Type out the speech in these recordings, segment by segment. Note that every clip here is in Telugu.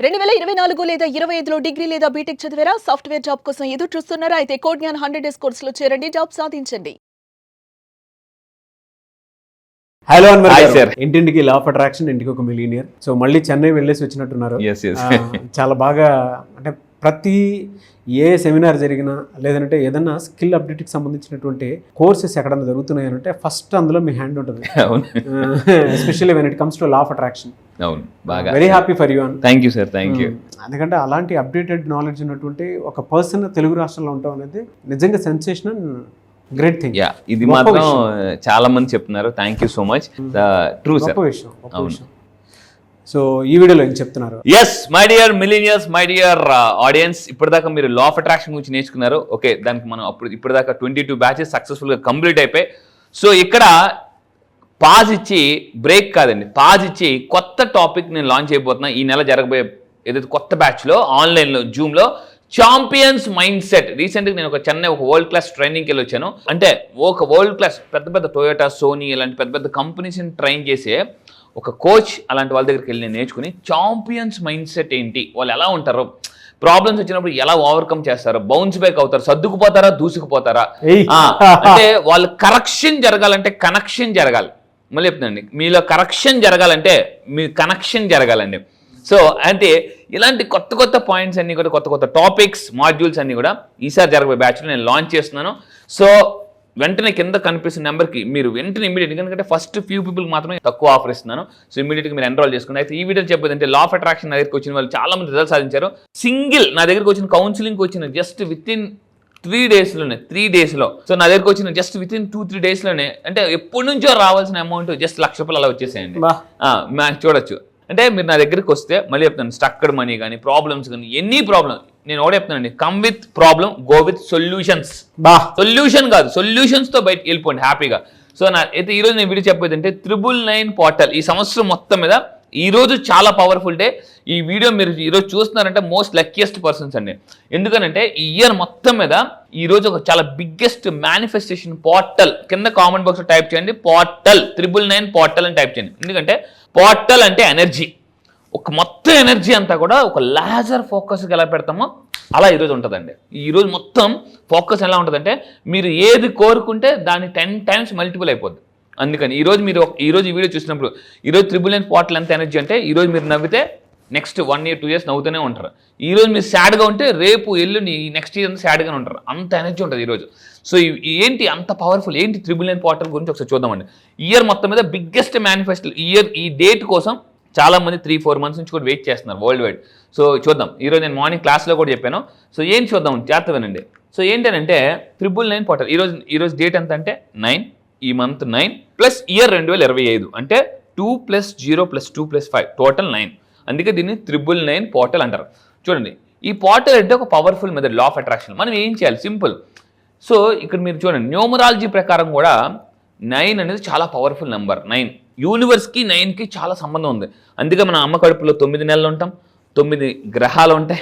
2024 లేదా 25లో డిగ్రీ లేదా బీటెక్ చదివారా? సాఫ్ట్వేర్ జాబ్ కోసం ఎదురు చూస్తున్నారా? అయితే కోడ్ జ్ఞాన్ 100 డేస్ కోర్సులో చేరండి, జాబ్ సాధించండి. హలో అన్వర్ హాయ్ గారు. సార్. ఇంటింటికి లా ఆఫ్ అట్రాక్షన్, ఇంటికి ఒక మిలీనియర్. సో మళ్ళీ చెన్నై వెళ్ళేసి వచ్చినట్టున్నారు. Yes, yes. చాలా బాగా అంటే ప్రతి ఏ సెమినార్ జరిగినా లేదంటే ఏదన్నా స్కిల్ అప్డేట్కి సంబంధించినటువంటి కోర్సెస్ ఎక్కడన్నా జరుగుతున్నాయంటే ఫస్ట్ అందులో మీ హ్యాండ్ ఉంటుంది. అవును especially when it comes to law of attraction. అవును బాగా very happy for you. Thank you sir, thank you. ఎందుకంటే అలాంటి అప్డేటెడ్ నాలెడ్జ్ ఉన్నటువంటి ఒక పర్సన్ తెలుగు రాష్ట్రంలో ఉండటం అనేది నిజంగా సెన్సేషనల్, గ్రేట్ థింగ్. యా, ఇది మాత్రం చాలా మంది చెప్తున్నారు. Thank you so much. True sir, గొప్ప విషయం, గొప్ప విషయం. సో ఈ వీడియోలో ఏం చెప్తున్నారు? Yes my dear millionaires, my dear audience, ఇప్పటిదాకా మీరు లా ఆఫ్ అట్రాక్షన్ గురించి నేర్చుకున్నారు. ఓకే, దానికి మనం ఇప్పటిదాకా 22 బ్యాచెస్ సక్సెస్ఫుల్గా కంప్లీట్ అయిపోయి. సో ఇక్కడ పాజ్ ఇచ్చి బ్రేక్ కాదండి, పాజ్ ఇచ్చి కొత్త టాపిక్ నేను లాంచ్ అయిపోతున్నా. ఈ నెల జరగబోయే ఏదైతే కొత్త బ్యాచ్లో ఆన్లైన్లో జూమ్లో ఛాంపియన్స్ మైండ్ సెట్. రీసెంట్గా నేను చెన్నై ఒక వరల్డ్ క్లాస్ ట్రైనింగ్కి వెళ్ళి వచ్చాను. అంటే ఒక వరల్డ్ క్లాస్ పెద్ద పెద్ద టొయోటా, సోనీ ఇలాంటి పెద్ద పెద్ద కంపెనీస్ని ట్రైన్ చేసే ఒక కోచ్ అలాంటి వాళ్ళ దగ్గరికి వెళ్ళి నేను నేర్చుకుని ఛాంపియన్స్ మైండ్ సెట్ ఏంటి, వాళ్ళు ఎలా ఉంటారు, ప్రాబ్లమ్స్ వచ్చినప్పుడు ఎలా ఓవర్కమ్ చేస్తారు, బౌన్స్ బ్యాక్ అవుతారు, సర్దుకుపోతారా, దూసుకుపోతారా, అంటే వాళ్ళు కరెక్షన్ జరగాలంటే కనెక్షన్ జరగాలి. మళ్ళీ చెప్తానండి, మీలో కరెక్షన్ జరగాలంటే మీ కనెక్షన్ జరగాలండి. సో అంటే ఇలాంటి కొత్త కొత్త పాయింట్స్ అన్ని కూడా, కొత్త కొత్త టాపిక్స్, మాడ్యూల్స్ అన్ని కూడా ఈసారి జరగబోయే బ్యాచ్లో నేను లాంచ్ చేస్తున్నాను. సో వెంటనే కింద కనిపిస్తున్న నెంబర్కి మీరు వెంటనే ఇమీడియట్, ఎందుకంటే ఫస్ట్ ఫ్యూ పీపుల్కి మాత్రమే తక్కువ ఆఫర్ ఇస్తున్నాను. సో ఇమీడియట్గా మీరు ఎన్రోల్ చేసుకుని. అయితే ఈ వీడియో చెప్పేది అంటే లా ఆఫ్ అట్రాక్షన్ నా దగ్గరికి వచ్చిన వాళ్ళు చాలా మంది రిజల్ట్ సాధించారు. సింగిల్ నా దగ్గరికి వచ్చిన కౌన్సిలింగ్కి వచ్చిన జస్ట్ విత్ ఇన్ 3 డేస్లో. సో నా దగ్గరికి వచ్చిన జస్ట్ విత్ ఇన్ 2-3 డేస్లోనే, అంటే ఎప్పటి నుంచో రావాల్సిన అమౌంట్ జస్ట్ ₹1,00,000 అలా వచ్చేసేయండి. చూడొచ్చు. అంటే మీరు నా దగ్గరికి వస్తే మళ్ళీ చెప్తాను, స్టక్డ్ మనీ కానీ, ప్రాబ్లమ్స్ కానీ, ఎనీ ప్రాబ్లమ్ నేను ఒకటే చెప్తానండి, come with problem, go with solutions. Solution కాదు, సొల్యూషన్స్తో బయటకు వెళ్ళిపోండి హ్యాపీగా. సో అయితే ఈరోజు నేను వీడియో చెప్పేది అంటే 999 పోర్టల్. ఈ సంవత్సరం మొత్తం మీద ఈరోజు చాలా పవర్ఫుల్ డే. ఈ వీడియో మీరు ఈరోజు చూస్తున్నారంటే మోస్ట్ లక్కీయెస్ట్ పర్సన్స్ అండి. ఎందుకనంటే ఈ ఇయర్ మొత్తం మీద ఈరోజు ఒక చాలా బిగ్గెస్ట్ మేనిఫెస్టేషన్ పోర్టల్. కింద కామెంట్ బాక్స్లో టైప్ చేయండి పోర్టల్, 999 పోర్టల్ అని టైప్ చేయండి. ఎందుకంటే పోర్టల్ అంటే ఎనర్జీ, ఒక మొత్తం ఎనర్జీ అంతా కూడా ఒక లేజర్ ఫోకస్కి ఎలా పెడతామో అలా ఈరోజు ఉంటుందండి. ఈరోజు మొత్తం ఫోకస్ ఎలా ఉంటుందంటే మీరు ఏది కోరుకుంటే దాన్ని 10 times మల్టిపుల్ అయిపోద్ది. అందుకని ఈరోజు మీరు ఈ వీడియో చూసినప్పుడు ఈరోజు 999 పోర్టల్ ఎంత ఎనర్జీ అంటే, ఈరోజు మీరు నవ్వితే నెక్స్ట్ 1 year 2 years నవ్వుతూనే ఉంటారు. ఈరోజు మీరు సాడ్గా ఉంటే రేపు ఎల్లుండి నెక్స్ట్ ఇయర్ అంతా సాడ్గానే ఉంటారు. అంత ఎనర్జీ ఉంటుంది ఈరోజు. సో ఏంటి అంత పవర్ఫుల్, ఏంటి 999 పోర్టల్ గురించి ఒకసారి చూద్దామండి. ఇయర్ మొత్తం మీద బిగ్గెస్ట్ మేనిఫెస్టో ఈ డేట్ కోసం చాలా మంది 3-4 months నుంచి కూడా వెయిట్ చేస్తున్నారు వరల్డ్ వైడ్. సో చూద్దాం. ఈరోజు నేను మార్నింగ్ క్లాస్లో కూడా చెప్పాను. సో ఏం చూద్దాం, జాగ్రత్తగానండి. సో ఏంటంటే 999 పోర్టల్ ఈరోజు డేట్ ఎంత అంటే 9, ఈ మంత్ 9 ప్లస్ ఇయర్ 2025 అంటే 2 + 0 + 2 + 5 టోటల్ 9. అందుకే దీన్ని 999 పోర్టల్ అంటారు. చూడండి, ఈ పోర్టల్ అంటే ఒక powerful method law of attraction. మనం ఏం చేయాలి, సింపుల్. సో ఇక్కడ మీరు చూడండి, న్యూమరాలజీ ప్రకారం కూడా 9 అనేది చాలా పవర్ఫుల్ నెంబర్. 9 యూనివర్స్కి 9కి చాలా సంబంధం ఉంది. అందుకే మన అమ్మ కడుపులో 9 నెలలు ఉంటాం, 9 గ్రహాలు ఉంటాయి,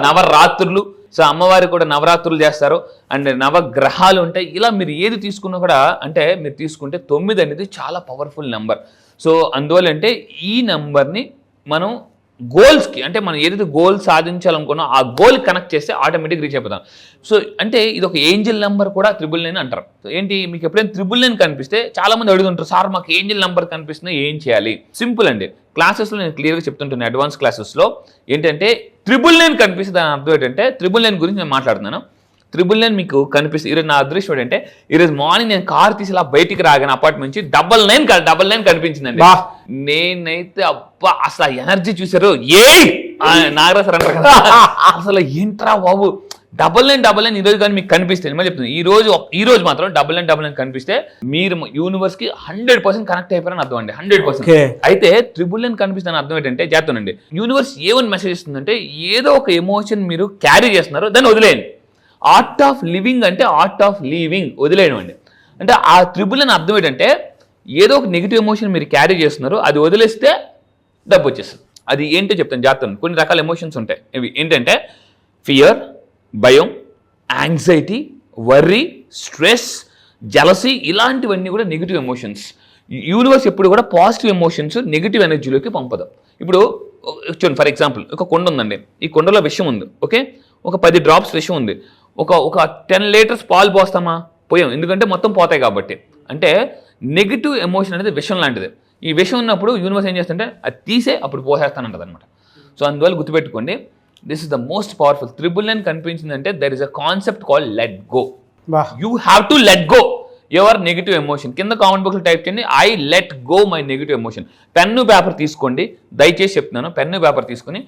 నవరాత్రులు. సో అమ్మవారి కూడా నవరాత్రులు చేస్తారు, అండ్ నవగ్రహాలు ఉంటాయి. ఇలా మీరు ఏది తీసుకున్నా కూడా, అంటే మీరు తీసుకుంటే 9 అనేది చాలా పవర్ఫుల్ నెంబర్. సో అందువల్ల అంటే ఈ నెంబర్ని మనం గోల్స్కి, అంటే మనం ఏదైతే గోల్ సాధించాలనుకున్నా ఆ గోల్ కనెక్ట్ చేస్తే ఆటోమేటిక్ రీచ్ అయిపోతాం. సో అంటే ఇది ఒక ఏంజల్ నెంబర్ కూడా 999 అంటారు. సో ఏంటి, మీకు ఎప్పుడైనా 999 కనిపిస్తే చాలా మంది అడుగుతుంటారు, సార్ మాకు ఏంజల్ నెంబర్ కనిపిస్తుంది ఏం చేయాలి? సింపుల్ అండి, క్లాసెస్లో నేను క్లియర్గా చెప్తుంటాను. అడ్వాన్స్ క్లాసెస్లో ఏంటంటే 999 కనిపిస్తే దాని అర్థం ఏంటంటే 999 గురించి నేను మాట్లాడుతున్నాను. 999 మీకు కనిపిస్తుంది. ఈరోజు నా అదృష్టం ఏంటంటే ఈరోజు మార్నింగ్ నేను కార్ తీసి ఇలా బయటికి రాగానే అపార్ట్మెంట్ నుంచి 999 కనిపించిందండి. నేనైతే అబ్బా అసలు ఆ ఎనర్జీ చూసారు, నాగరాజ్ సార్ అంటారు కదా, అసలు ఏంట్రా బాబు 999 ఈరోజు కానీ మీకు కనిపిస్తుంది. మళ్ళీ చెప్తుంది, ఈ రోజు మాత్రం 999 కనిపిస్తే మీరు యూనివర్స్ కి 100% కనెక్ట్ అయిపోయారని అర్థం అండి. 100%. అయితే 999 కనిపిస్తుంది అర్థం ఏంటంటే, చేస్తానండి, యూనివర్స్ ఏమని మెసేజ్ ఇస్తుందంటే ఏదో ఒక ఎమోషన్ మీరు క్యారీ చేస్తున్నారు, దాన్ని వదిలేయండి. ఆర్ట్ ఆఫ్ లివింగ్ అంటే ఆర్ట్ ఆఫ్ లీవింగ్, వదిలేయడం అండి. అంటే ఆ 999 అర్థం ఏంటంటే ఏదో ఒక నెగిటివ్ ఎమోషన్ మీరు క్యారీ చేస్తున్నారు, అది వదిలేస్తే డబ్బు వచ్చేస్తుంది. అది ఏంటో చెప్తాను, జాగ్రత్త. కొన్ని రకాల ఎమోషన్స్ ఉంటాయి. ఇవి ఏంటంటే ఫియర్, భయం, యాంగ్జైటీ, వర్రీ, స్ట్రెస్, జలసీ, ఇలాంటివన్నీ కూడా నెగిటివ్ ఎమోషన్స్. యూనివర్స్ ఎప్పుడు కూడా పాజిటివ్ ఎమోషన్స్ నెగిటివ్ ఎనర్జీలోకి పంపదు. ఇప్పుడు చూడండి ఫర్ ఎగ్జాంపుల్ ఒక కొండ ఉందండి, ఈ కొండలో విషం ఉంది, ఓకే, ఒక 10 డ్రాప్స్ విషం ఉంది, ఒక 10 లీటర్స్ పాలు పోస్తామా? పోయాం, ఎందుకంటే మొత్తం పోతాయి కాబట్టి. అంటే నెగిటివ్ ఎమోషన్ అనేది విషం లాంటిది. ఈ విషం ఉన్నప్పుడు యూనివర్స్ ఏం చేస్తుంటే అది తీసే అప్పుడు పోసేస్తానంటది అనమాట. సో అందువల్ల గుర్తుపెట్టుకోండి, this is the most powerful. 999 కనిపించిందంటే there is a concept called let go. You have to let go your negative emotion. కింద కామెంట్ బాక్స్లో టైప్ చేయండి, I let go my negative emotion. Pen paper తీసుకోండి, దయచేసి చెప్తున్నాను, పెన్ను పేపర్ తీసుకొని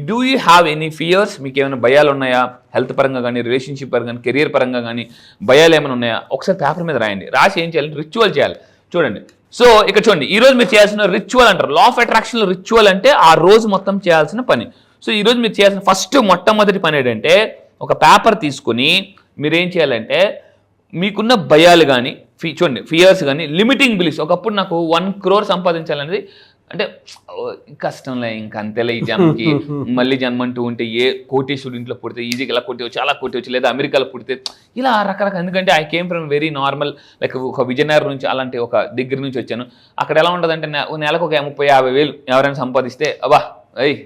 do you have any fears? మీకు ఏమైనా భయాలు ఉన్నాయా? హెల్త్ పరంగా కానీ, రిలేషన్షిప్ పరంగా కానీ, కెరియర్ పరంగా కానీ భయాలు ఏమైనా ఉన్నాయా? ఒకసారి పేపర్ మీద రాయండి. రాసి ఏం చేయాలి? రిచువల్ చేయాలి. చూడండి, సో ఇక్కడ చూడండి, ఈ రోజు మీరు చేయాల్సిన రిచువల్ అంటారు. లా ఆఫ్ అట్రాక్షన్లో రిచువల్ అంటే ఆ రోజు మొత్తం చేయాల్సిన పని. సో ఈ రోజు మీరు చేయాల్సిన మొట్టమొదటి పని ఏంటంటే, ఒక పేపర్ తీసుకుని మీరు ఏం చేయాలంటే మీకున్న భయాలు కానీ, చూడండి ఫియర్స్ కానీ, లిమిటింగ్ బిలీఫ్స్. ఒకప్పుడు నాకు 1 crore సంపాదించాలనేది, అంటే కష్టంలే, ఇంకా అంతేలే ఈ జన్మకి, మళ్ళీ జన్మ అంటూ ఉంటే ఏ కోటీశ్వరుడు ఇంట్లో పుడితే ఈజీగా ఇలా కొట్టవచ్చు, అలా కొట్టవచ్చు, లేదా అమెరికాలో పుడితే ఇలా రకరకాల. ఎందుకంటే I came from very normal, like ఒక విజయనగరం నుంచి అలాంటి ఒక దగ్గర నుంచి వచ్చాను. అక్కడ ఎలా ఉంటుందంటే నెలకు ఒక 30-50 వేలు ఎవరైనా సంపాదిస్తే అబ్బా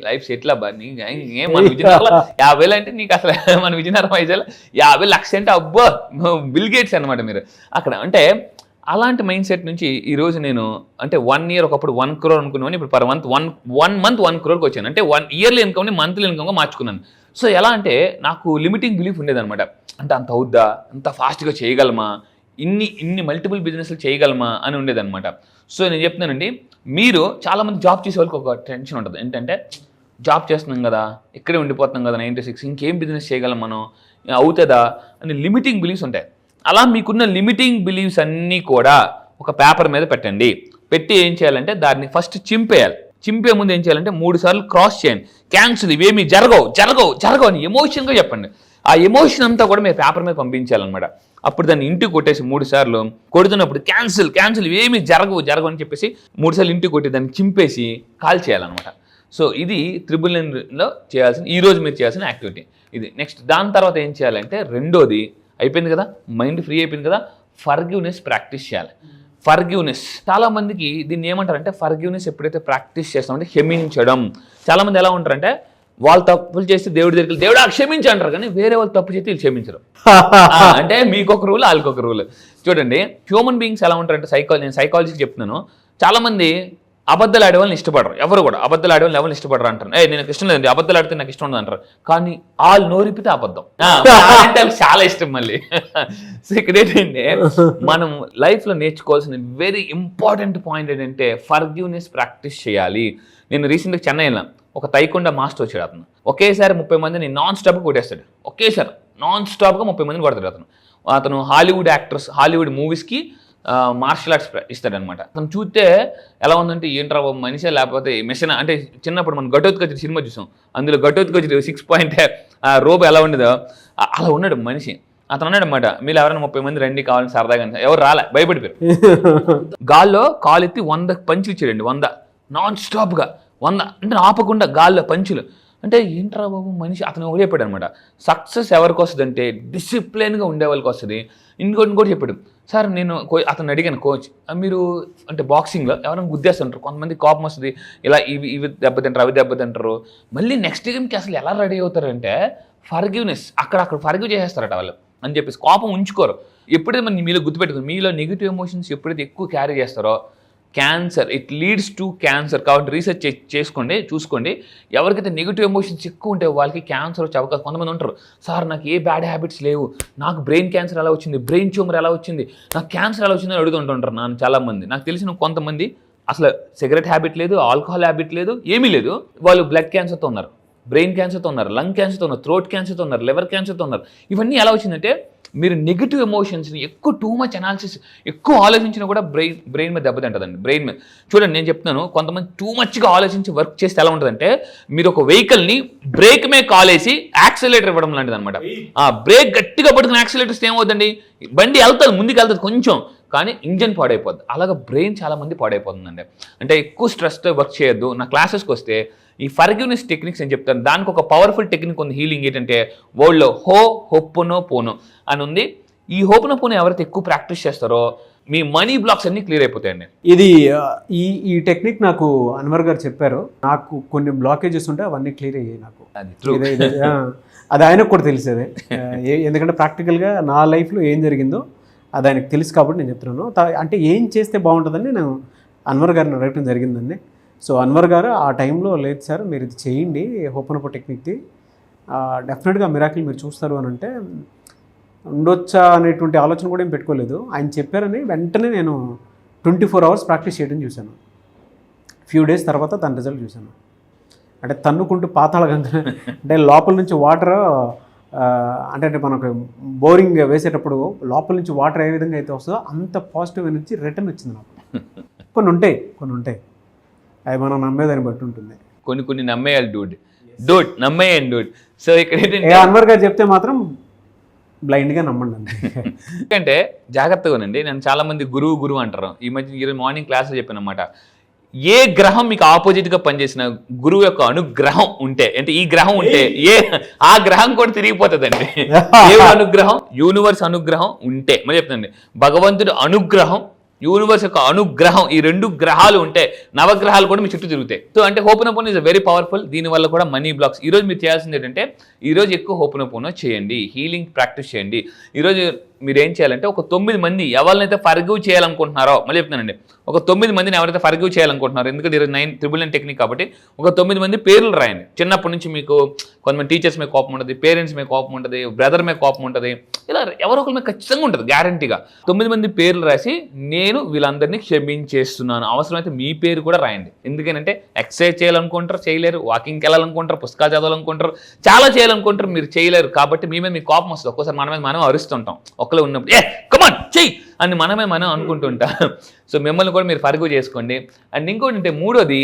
లైఫ్ సెటిల్ అబ్బా, ఏం మన విజయనగరంలో 50,000 అంటే నీకు అసలు మన విజయనగరం వైజాగ్ 50,00,000 అంటే అబ్బా బిల్ గేట్స్ అనమాట మీరు అక్కడ. అంటే అలాంటి మైండ్ సెట్ నుంచి ఈరోజు నేను, అంటే 1 year ఒకప్పుడు 1 crore అనుకున్నాను, ఇప్పుడు పర్ మంత్ 1 month 1 crore వచ్చాను. అంటే ఇయర్లీ ఇన్కమ్ని మంత్లీ ఇన్కమ్గా మార్చుకున్నాను. సో ఎలా అంటే నాకు లిమిటింగ్ బిలీఫ్ ఉండేదన్నమాట. అంటే అంత అవుద్దా, అంత ఫాస్ట్గా చేయగలమా, ఇన్ని మల్టిపుల్ బిజినెస్లు చేయగలమా అని ఉండేదన్నమాట. సో నేను చెప్తున్నానండి, మీరు చాలామంది జాబ్ చేసే వాళ్ళకి ఒక టెన్షన్ ఉంటుంది. ఏంటంటే జాబ్ చేస్తున్నాం కదా, ఇక్కడే ఉండిపోతున్నాం కదా 9 to 6, ఇంకేం బిజినెస్ చేయగలం మనం, అవుతుందా అని లిమిటింగ్ బిలీఫ్స్ ఉంటాయి. అలా మీకున్న లిమిటింగ్ బిలీవ్స్ అన్నీ కూడా ఒక పేపర్ మీద పెట్టండి. పెట్టి ఏం చేయాలంటే దాన్ని ఫస్ట్ చింపేయాలి. చింపే ముందు ఏం చేయాలంటే 3 సార్లు క్రాస్ చేయండి. క్యాన్సిల్, ఇవేమి జరగవు అని ఎమోషన్గా చెప్పండి. ఆ ఎమోషన్ అంతా కూడా మీరు పేపర్ మీద పంపించాలన్నమాట. అప్పుడు దాన్ని ఇంటికి కొట్టేసి 3 సార్లు కొడుతున్నప్పుడు క్యాన్సిల్ ఇవేమి జరగవు అని చెప్పేసి 3 సార్లు ఇంటికి కొట్టి దాన్ని చింపేసి కాల్ చేయాలన్నమాట. సో ఇది 999లో చేయాల్సిన, ఈరోజు మీరు చేయాల్సిన యాక్టివిటీ ఇది. నెక్స్ట్ దాని తర్వాత ఏం చేయాలంటే, రెండోది అయిపోయింది కదా, మైండ్ ఫ్రీ అయిపోయింది కదా, ఫర్గివ్నెస్ ప్రాక్టీస్ చేయాలి. ఫర్గివ్నెస్ చాలా మందికి దీన్ని ఏమంటారంటే, ఫర్గివ్నెస్ ఎప్పుడైతే ప్రాక్టీస్ చేస్తామంటే క్షమించడం. చాలామంది ఎలా ఉంటారంటే, వాళ్ళు తప్పులు చేస్తే దేవుడి దగ్గరికి దేవుడు క్షమించి అంటారు, కానీ వేరే వాళ్ళు తప్పు చేస్తే వీళ్ళు క్షమించరు. అంటే మీకు ఒక రూల్, వాళ్ళకి ఒక రూల్. చూడండి, హ్యూమన్ బీయింగ్స్ ఎలా ఉంటారంటే, నేను సైకాలజీకి చెప్తున్నాను, చాలామంది అబద్ధాలు ఆడే వాళ్ళని ఇష్టపడరు. ఎవరు కూడా అబద్ధాలు ఆడే వాళ్ళని ఎవరిని ఇష్టపడరు అంటారు. నేను ఇష్టం లేదండి, అబద్ధాలు ఆడితే నాకు ఇష్టం ఉండదు అంటారు. కానీ వాళ్ళు నోరిపితే అబద్ధం అంటే చాలా ఇష్టం. మళ్ళీ సో ఇక్కడ ఏంటంటే, మనం లైఫ్లో నేర్చుకోవాల్సిన వెరీ ఇంపార్టెంట్ పాయింట్ ఏంటంటే ఫర్గివ్నెస్ ప్రాక్టీస్ చేయాలి. నేను రీసెంట్గా చెన్నై వెళ్ళాను, ఒక తైకొండ మాస్టర్ వచ్చాడు. అతను ఒకేసారి 30 మందిని నాన్ స్టాప్గా కొట్టేస్తాడు. ఒకేసారి నాన్ స్టాప్గా 30 మందిని కొడతాడు. అతను హాలీవుడ్ యాక్టర్స్, హాలీవుడ్ మూవీస్కి మార్షల్ ఆర్ట్స్ ఇస్తాడనమాట. అతను చూస్తే ఎలా ఉందంటే, ఏంట్రా మనిషే లేకపోతే మిషన్. అంటే చిన్నప్పుడు మనం ఘటోత్కచుడు సినిమా చూసాం, అందులో ఘటోత్కచుడు 6 point రోబో ఎలా ఉండేదో అలా ఉన్నాడు మనిషి. అతను అన్నాడు అనమాట, మీరు ఎవరైనా 30 మంది రండి కావాలని సరదాగా. ఎవరు రాలే, భయపడిపోయారు. గాల్లో కాలు ఎత్తి 100 పంచులు ఇచ్చాడండి. 100 నాన్ స్టాప్గా 100 అంటే ఆపకుండా గాల్లో పంచులు. అంటే ఏంట్రా బాబు మనిషి. అతను ఒకటి చెప్పాడు అనమాట, సక్సెస్ ఎవరికి వస్తుంది అంటే డిసిప్లిన్గా ఉండే వాళ్ళకి వస్తుంది. ఇంకోటి చెప్పాడు, సార్ నేను అతను అడిగాను, కోచ్ మీరు అంటే బాక్సింగ్లో ఎవరైనా గుద్దేస్తుంటారు, కొంతమంది కోపం వస్తుంది, ఇలా ఇవి దెబ్బతింటారు, అవి దెబ్బతింటారు, మళ్ళీ నెక్స్ట్ గేమ్కి అసలు ఎలా రెడీ అవుతారంటే ఫర్గివ్నెస్, అక్కడ ఫర్గివ్ చేసేస్తారట వాళ్ళు అని చెప్పేసి. కోపం ఉంచుకోరు. ఎప్పుడైతే మనం మీలో గుర్తుపెట్టుకుని, మీలో నెగిటివ్ ఎమోషన్స్ ఎప్పుడైతే ఎక్కువ క్యారీ చేస్తారో cancer, it leads to cancer. కాబట్టి రీసెర్చ్ చేసుకోండి, చూసుకోండి. ఎవరికైతే నెగిటివ్ ఎమోషన్స్ ఎక్కువ ఉంటే వాళ్ళకి క్యాన్సర్ వచ్చే అవకాశం. కొంతమంది ఉంటారు, సార్ నాకు ఏ బ్యాడ్ హ్యాబిట్స్ లేవు, నాకు బ్రెయిన్ క్యాన్సర్ ఎలా వచ్చింది, బ్రెయిన్ ట్యూమర్ ఎలా వచ్చింది, నాకు క్యాన్సర్ ఎలా వచ్చింది అని అడుగుతుంటారు నన్ను చాలామంది. నాకు తెలిసిన కొంతమంది అసలు సిగరెట్ హ్యాబిట్ లేదు, ఆల్కహాల్ హ్యాబిట్ లేదు, ఏమీ లేదు, వాళ్ళు బ్లడ్ క్యాన్సర్తో ఉన్నారు, బ్రెయిన్ క్యాన్సర్తో ఉన్నారు, లంగ్ క్యాన్సర్తో ఉన్నారు, థ్రోట్ క్యాన్సర్తో ఉన్నారు, లివర్ క్యాన్సర్తో ఉన్నారు. ఇవన్నీ ఎలా వచ్చిందంటే, మీరు నెగిటివ్ ఎమోషన్స్ని ఎక్కువ టూ మచ్ అనాలిసిస్ ఎక్కువ ఆలోచించినా కూడా బ్రెయిన్ మీద దెబ్బతింటుందండి. బ్రెయిన్ మీద చూడండి, నేను చెప్తున్నాను, కొంతమంది టూ మచ్గా ఆలోచించి వర్క్ చేస్తే ఎలా ఉంటుందంటే, మీరు ఒక వెహికల్ని బ్రేక్ మీద కాలేసి యాక్సిలేటర్ ఇవ్వడం లాంటిది అనమాట. ఆ బ్రేక్ గట్టిగా పడుతున్న యాక్సిలేటర్స్ ఏమవుతుందండి, బండి వెళ్తుంది, ముందుకు వెళ్తుంది కొంచెం, కానీ ఇంజన్ పాడైపోద్ది. అలాగే బ్రెయిన్ చాలా మంది పాడైపోతుందండి. అంటే ఎక్కువ స్ట్రెస్తో వర్క్ చేయొద్దు. నా క్లాసెస్కి వస్తే ఈ ఫర్గివ్నెస్ టెక్నిక్స్ అని చెప్తాను. దానికి ఒక పవర్ఫుల్ టెక్నిక్ ఉంది హీలింగ్. ఏంటంటే వరల్డ్లో హోపునో పోనో అని ఉంది. ఈ హోపునో పోనో ఎవరైతే ఎక్కువ ప్రాక్టీస్ చేస్తారో మీ మనీ బ్లాక్స్ అన్ని క్లియర్ అయిపోతాయండి. ఇది ఈ టెక్నిక్ నాకు అన్వర్ గారు చెప్పారు. నాకు కొన్ని బ్లాకేజెస్ ఉంటే అవన్నీ క్లియర్ అయ్యాయి నాకు. అది true. అది ఆయనకు కూడా తెలిసేదే. ఎందుకంటే ప్రాక్టికల్గా నా లైఫ్లో ఏం జరిగిందో అది ఆయనకు తెలుసు కాబట్టి నేను చెప్తున్నాను. అంటే ఏం చేస్తే బాగుంటుందని నేను అన్వర్ గారిని అడగటం జరిగిందండి. సో అన్వర్ గారు ఆ టైంలో లేదు సార్ మీరు ఇది చేయండి హోపనపో టెక్నిక్ది, డెఫినెట్గా మిరాకిల్ మీరు చూస్తారు అని అంటే ఉండొచ్చా అనేటువంటి ఆలోచన కూడా ఏం పెట్టుకోలేదు. ఆయన చెప్పారని వెంటనే నేను 24 hours ప్రాక్టీస్ చేయడం చూశాను. ఫ్యూ డేస్ తర్వాత దాని రిజల్ట్ చూశాను. అంటే తన్నుకుంటూ పాతాళ గంగ అంటే లోపల నుంచి వాటర్ అంటే మనకు బోరింగ్ వేసేటప్పుడు లోపల నుంచి వాటర్ ఏ విధంగా అయితే వస్తుందో అంత పాజిటివ్ ఎనర్జీ రిటర్న్ వచ్చింది నాకు. కొన్ని ఉంటాయి అవి మనం నమ్మేదాన్ని బట్టి ఉంటుంది. కొన్ని నమ్మేయాలి డూడ్ నమ్మేయండి డూడ్. సో ఇక్కడ ఏంటంటే అన్వర్ గారు చెప్తే మాత్రం బ్లైండ్గా నమ్మండి అంతే. ఎందుకంటే జాగ్రత్తగా ఉండండి. నేను చాలా మంది గురువు అంటారు. ఈ మధ్య ఈరోజు మార్నింగ్ క్లాస్లో చెప్పాను అనమాట. ఏ గ్రహం మీకు ఆపోజిట్గా పనిచేసిన గురువు యొక్క అనుగ్రహం ఉంటే, అంటే ఈ గ్రహం ఉంటే ఆ గ్రహం కూడా తిరిగిపోతుందండి. ఏ అనుగ్రహం, యూనివర్స్ అనుగ్రహం ఉంటే మరి చెప్తానండి, భగవంతుడి అనుగ్రహం, యూనివర్స్ యొక్క అనుగ్రహం, ఈ 2 గ్రహాలు ఉంటే నవగ్రహాలు కూడా మీ చుట్టూ తిరుగుతాయి. సో అంటే హోపనపోనో ఇస్ వెరీ పవర్ఫుల్. దీనివల్ల కూడా మనీ బ్లాక్స్. ఈరోజు మీరు చేయాల్సింది ఏంటంటే ఈరోజు ఎక్కువ హోపనపోనో చేయండి, హీలింగ్ ప్రాక్టీస్ చేయండి. ఈరోజు మీరు ఏం చేయాలంటే ఒక 9 మంది ఎవరినైతే ఫర్గివ్ చేయాలనుకుంటున్నారో, మళ్ళీ చెప్తున్నానండి, ఒక 9 మందిని ఎవరైతే ఫర్గివ్ చేయాలనుకుంటున్నారో, ఎందుకంటే ఈరోజు 999 టెక్నిక్ కాబట్టి ఒక 9 మంది పేర్లు రాయండి. చిన్నప్పటి నుంచి మీకు కొంతమంది టీచర్స్ మీద కోపం ఉంటుంది, పేరెంట్స్ మీద కోపం ఉంటుంది, బ్రదర్ మీద కోపం ఉంటుంది, ఇలా ఎవరో ఒకరి మీద ఖచ్చితంగా ఉంటుంది గ్యారంటీగా. 9 మంది పేర్లు రాసి నేను వీళ్ళందరినీ క్షమించేస్తున్నాను. అవసరమైతే మీ పేరు కూడా రాయండి. ఎందుకంటే ఎక్సర్సైజ్ చేయాలనుకుంటారు చేయలేరు, వాకింగ్కి వెళ్ళాలనుకుంటారు, పుస్తకాలు చదవాలనుకుంటారు, చాలా చేయాలనుకుంటారు, మీరు చేయలేరు. కాబట్టి మీ మీద మీకు కోపం వస్తుంది. ఒక్కోసారి మన మీద మనం అరుస్తుంటాం. ఒక్కలో ఉన్నప్పుడు కమాన్ చెయ్యి అని మనం అనుకుంటుంటాం. సో మిమ్మల్ని కూడా మీరు ఫర్గివ్ చేసుకోండి. అండ్ ఇంకోటి అంటే మూడోది,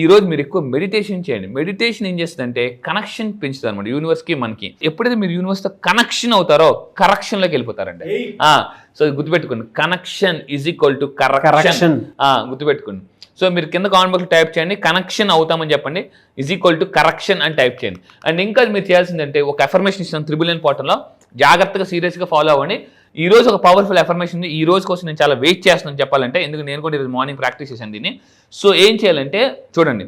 ఈరోజు మీరు ఎక్కువ మెడిటేషన్ చేయండి. మెడిటేషన్ ఏం చేస్తుందంటే కనెక్షన్ పెంచుతుంది అనమాట యూనివర్స్కి మనకి. ఎప్పుడైతే మీరు యూనివర్స్తో కనెక్షన్ అవుతారో కరెక్షన్లోకి వెళ్ళిపోతారండి. సో గుర్తుపెట్టుకోండి, connection is equal to correction. గుర్తుపెట్టుకోండి. సో మీరు కింద కామెంట్ బాక్స్లో టైప్ చేయండి, కనెక్షన్ అవుతామని చెప్పండి, ఈజ్ ఈక్వల్ టు కరెక్షన్ అని టైప్ చేయండి. అండ్ ఇంకా మీరు చేయాల్సిందంటే ఒక అఫర్మేషన్ ఇస్తాను త్రిబుల్ పోర్టల్లో, జాగ్రత్తగా సీరియస్గా ఫాలో అవ్వండి. ఈ రోజు ఒక పవర్ఫుల్ అఫర్మేషన్ ఉంది. ఈ రోజు కోసం నేను చాలా వెయిట్ చేస్తున్నాను చెప్పాలంటే, ఎందుకు నేను కూడా ఈరోజు మార్నింగ్ ప్రాక్టీస్ చేశాను దీన్ని. సో ఏం చేయాలంటే చూడండి,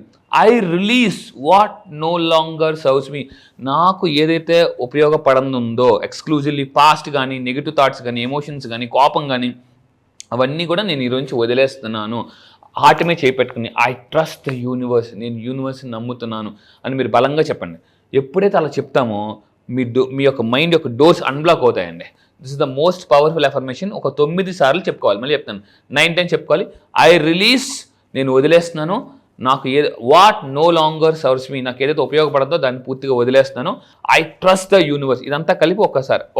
I release what no longer serves me. నాకు ఏదైతే ఉపయోగపడనుందో ఎక్స్క్లూజివ్లీ పాస్ట్ కానీ, నెగిటివ్ థాట్స్ కానీ, ఎమోషన్స్ కానీ, కోపం కానీ, అవన్నీ కూడా నేను ఈరోజు నుంచి వదిలేస్తున్నాను. హార్ట్ మీద చేపెట్టుకుని ఐ ట్రస్ట్ ద యూనివర్స్, నేను యూనివర్స్ని నమ్ముతున్నాను అని మీరు బలంగా చెప్పండి. ఎప్పుడైతే అలా చెప్తామో మీ యొక్క మైండ్ యొక్క డోర్స్ అన్బ్లాక్ అవుతాయండి. This is the most powerful affirmation. ఒక 9 సార్లు చెప్పుకోవాలి. మళ్ళీ చెప్తాను, 9 times చెప్పుకోవాలి. ఐ రిలీజ్, నేను వదిలేస్తున్నాను. నాకు what no longer serves me, నాకు ఏదైతే ఉపయోగపడదో దాన్ని పూర్తిగా వదిలేస్తున్నాను. I trust the universe. ఇదంతా కలిపి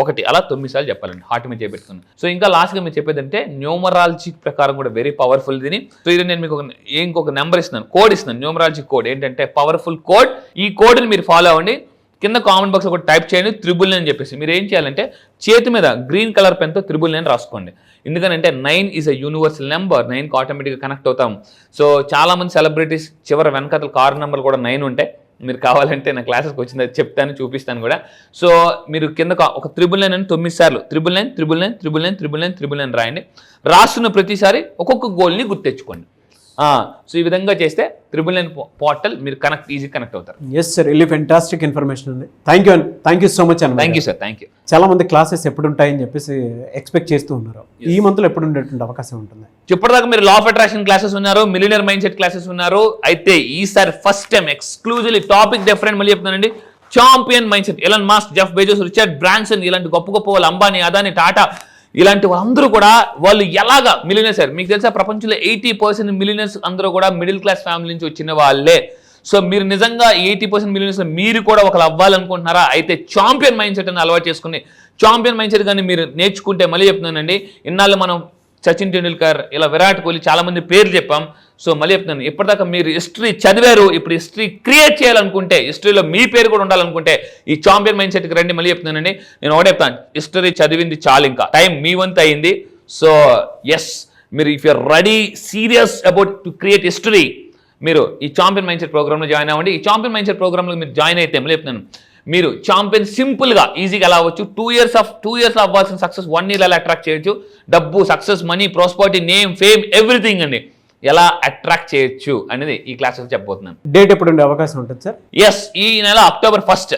ఒకటి అలా 9 సార్లు చెప్పాలండి హార్ట్ మీద చేపెట్టుకుని. సో ఇంకా లాస్ట్గా మీరు చెప్పేదంటే న్యూమరాలజీ ప్రకారం కూడా వెరీ పవర్ఫుల్ దీని. సో ఇది నేను మీకు ఇంకొక నెంబర్ ఇస్తున్నాను, కోడ్ ఇస్తున్నాను, న్యూమరాలజీ కోడ్. ఏంటంటే పవర్ఫుల్ కోడ్. ఈ కోడ్ని మీరు ఫాలో అవ్వండి. కింద కామెంట్ బాక్స్ ఒకటి టైప్ చేయండి, 999 అని చెప్పేసి. మీరు ఏం చేయాలంటే చేతి మీద గ్రీన్ కలర్ పెన్తో 999 రాసుకోండి. ఎందుకంటే 9 ఈజ్ అ యూనివర్సల్ నెంబర్. 9కి ఆటోమేటిక్గా కనెక్ట్ అవుతాం. సో చాలామంది సెలబ్రిటీస్ చివరి వెనకాల కారు నెంబర్ కూడా 9 ఉంటాయి. మీరు కావాలంటే నా క్లాసెస్కి వచ్చింది చెప్తాను, చూపిస్తాను కూడా. సో మీరు కింద ఒక 999 అని 9 సార్లు 999 రాయండి. రాస్తున్న ప్రతిసారి ఒక్కొక్క గోల్ని గుర్తెచ్చుకోండి. సో ఈ విధంగా చేస్తే 999 పోర్టల్ మీరు ఈజీ కనెక్ట్ అవుతారు. Yes sir, really fantastic information అండి. థ్యాంక్ యూ సో మచ్ అన్న. Thank you sir, thank you. చాలా మంది క్లాసెస్ ఎప్పుడు ఉంటాయని చెప్పేసి ఎక్స్పెక్ట్ చేస్తూ ఉన్నారు. ఈ మంత్లో ఎప్పుడు ఉండేటువంటి అవకాశం ఉంటుంది? ఇప్పటిదాకా మీరు లా ఆఫ్ అట్రాక్షన్ క్లాసెస్ ఉన్నారు, మిలియనర్ మైండ్ సెట్ క్లాసెస్ ఉన్నారు. అయితే ఈసారి first time exclusively topic different. మళ్ళీ చెప్తానండి, champion mind set. Elon Musk, Jeff Bezos, Richard Branson, ఇలాంటి గొప్ప వాళ్ళు, అంబానీ, అదానీ, టాటా, ఇలాంటి వాళ్ళందరూ కూడా వాళ్ళు ఎలాగా మిలియనర్స్ అయ్యారు. మీకు తెలుసా, ప్రపంచంలో 80% మిలియనర్స్ అందరూ కూడా మిడిల్ క్లాస్ ఫ్యామిలీ నుంచి వచ్చిన వాళ్ళే. సో మీరు నిజంగా 80% మిలియనర్స్ మీరు కూడా ఒకరు అవ్వాలనుకుంటున్నారా? అయితే చాంపియన్ మైండ్ సెట్ అని అలవాటు చేసుకుని చాంపియన్ మైండ్ సెట్ కానీ మీరు నేర్చుకుంటే, మళ్ళీ చెప్తున్నానండి, ఇన్నాళ్ళు మనం సచిన్ టెండూల్కర్, ఇలా విరాట్ కోహ్లీ, చాలా మంది పేర్లు చెప్పాం. సో మళ్ళీ చెప్తున్నాను, ఇప్పటిదాకా మీరు హిస్టరీ చదివారు, ఇప్పుడు హిస్టరీ క్రియేట్ చేయాలనుకుంటే, హిస్టరీలో మీ పేరు కూడా ఉండాలనుకుంటే ఈ చాంపియన్ మైండ్ సెట్కి రండి. మళ్ళీ చెప్తున్నానండి, నేను ఒకటే చెప్తాను, హిస్టరీ చదివింది చాలు, ఇంకా టైం మీ వంతు అయింది. సో ఎస్, మీరు if you're ready serious about to create history, మీరు ఈ చాంపియన్ మైండ్ సెట్ ప్రోగ్రామ్లో జాయిన్ అవ్వండి. ఈ చాంపియన్ మైండ్ సెట్ ప్రోగ్రామ్లో మీరు జాయిన్ అయితే, మళ్ళీ చెప్తున్నాను, మీరు ఛాంపియన్ సింపుల్గా ఈజీగా ఎలా అవ్వచ్చు, 2 years అవ్వాల్సిన సక్సెస్ 1 year ఎలా అట్రాక్ట్ చేయొచ్చు, డబ్బు, success, money, prosperity, name, fame, everything అండి ఎలా అట్రాక్ట్ చేయొచ్చు అనేది ఈ క్లాసెస్ చెప్పబోతున్నాను. డేట్ ఎప్పుడు ఉండే అవకాశం ఉంటుంది సార్? ఎస్, ఈ నెల October 1st.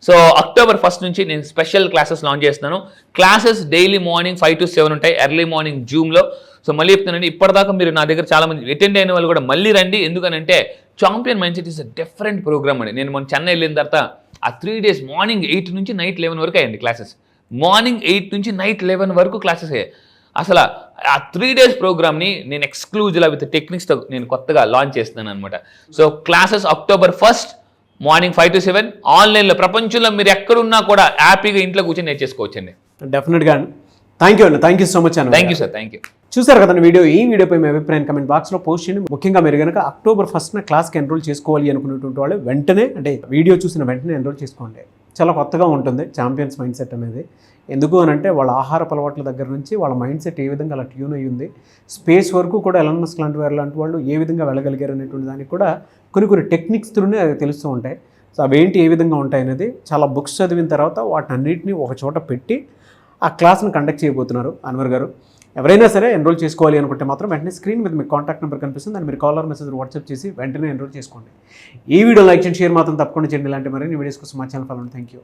So October 1st నుంచి నేను స్పెషల్ క్లాసెస్ లాంచ్ చేస్తున్నాను. క్లాసెస్ డైలీ మార్నింగ్ 5 to 7 ఉంటాయి, ఎర్లీ మార్నింగ్ జూమ్లో. సో మళ్ళీ చెప్తున్నానండి, ఇప్పటిదాకా మీరు నా దగ్గర చాలా మంది అటెండ్ అయిన వాళ్ళు కూడా మళ్ళీ రండి. ఎందుకనంటే champion mindset is a different program అండి. నేను మన చెన్నై వెళ్ళిన తర్వాత ఆ 3 days మార్నింగ్ 8 నుంచి నైట్ 11 వరకు అయ్యండి క్లాసెస్. మార్నింగ్ 8 నుంచి నైట్ 11 వరకు క్లాసెస్ అయ్యాయి. అసలు ఆ 3 days ప్రోగ్రామ్ని నేను ఎక్స్క్లూజివ్గా విత్ టెక్నిక్స్తో నేను కొత్తగా లాంచ్ చేస్తున్నాను అనమాట. So classes October 1st morning 5 to 7 ఆన్లైన్లో. ప్రపంచంలో మీరు ఎక్కడున్నా కూడా హ్యాపీగా ఇంట్లో కూర్చొని నేర్చేసుకోవచ్చండి. డెఫినెట్గా అండి. థ్యాంక్ యూ అండి, థ్యాంక్ యూ సో మచ్ అండి. Thank you sir, thank you. చూసారు కదండి వీడియో. ఈ వీడియోపై మీ అభిప్రాయం కమెంట్ బాక్స్లో పోస్ట్ చేయండి. ముఖ్యంగా మీరు కనుక October 1st క్లాస్కి ఎన్రోల్ చేసుకోవాలి అనుకున్నటువంటి వాళ్ళు వెంటనే, అంటే వీడియో చూసిన వెంటనే ఎన్రోల్ చేసుకోండి. చాలా కొత్తగా ఉంటుంది ఛాంపియన్స్ మైండ్ సెట్ అనేది. ఎందుకు అని అంటే వాళ్ళ ఆహారపు అలవాట్ల దగ్గర నుంచి వాళ్ళ మైండ్ సెట్ ఏ విధంగా అలా ట్యూన్ అయ్యి ఉంది, స్పేస్ వరకు కూడా ఎలాన్ మస్క్ లాంటి వాళ్ళు ఏ విధంగా వెళ్ళగలిగారు అనేటువంటి దానికి కూడా కొన్ని టెక్నిక్స్ త్రూనే అది తెలుస్తూ ఉంటాయి. సో అవేంటి, ఏ విధంగా ఉంటాయి అనేది చాలా బుక్స్ చదివిన తర్వాత వాటన్నిటిని ఒక చోట పెట్టి ఆ క్లాస్ని కండక్ట్ చేయబోతున్నారు అన్వర్ గారు. ఎవరైనా సరే ఎన్రోల్ చేసుకోవాలి అనుకుంటే మాత్రం వెంటనే స్క్రీన్ మీద మీకు కాంటాక్ట్ నెంబర్ కనిపిస్తుంది, దాన్ని మీరు కాలర్ మెసేజ్ వాట్సాప్ చేసి వెంటనే ఎన్రోల్ చేసుకోండి. ఈ వీడియో లైక్ చేయండి, షేర్ మాత్రం తప్పకుండా చేయండి. ఇలాంటి మరిన్ని వీడియోస్ కోసం మా ఛానల్ ఫాలో. Thank you.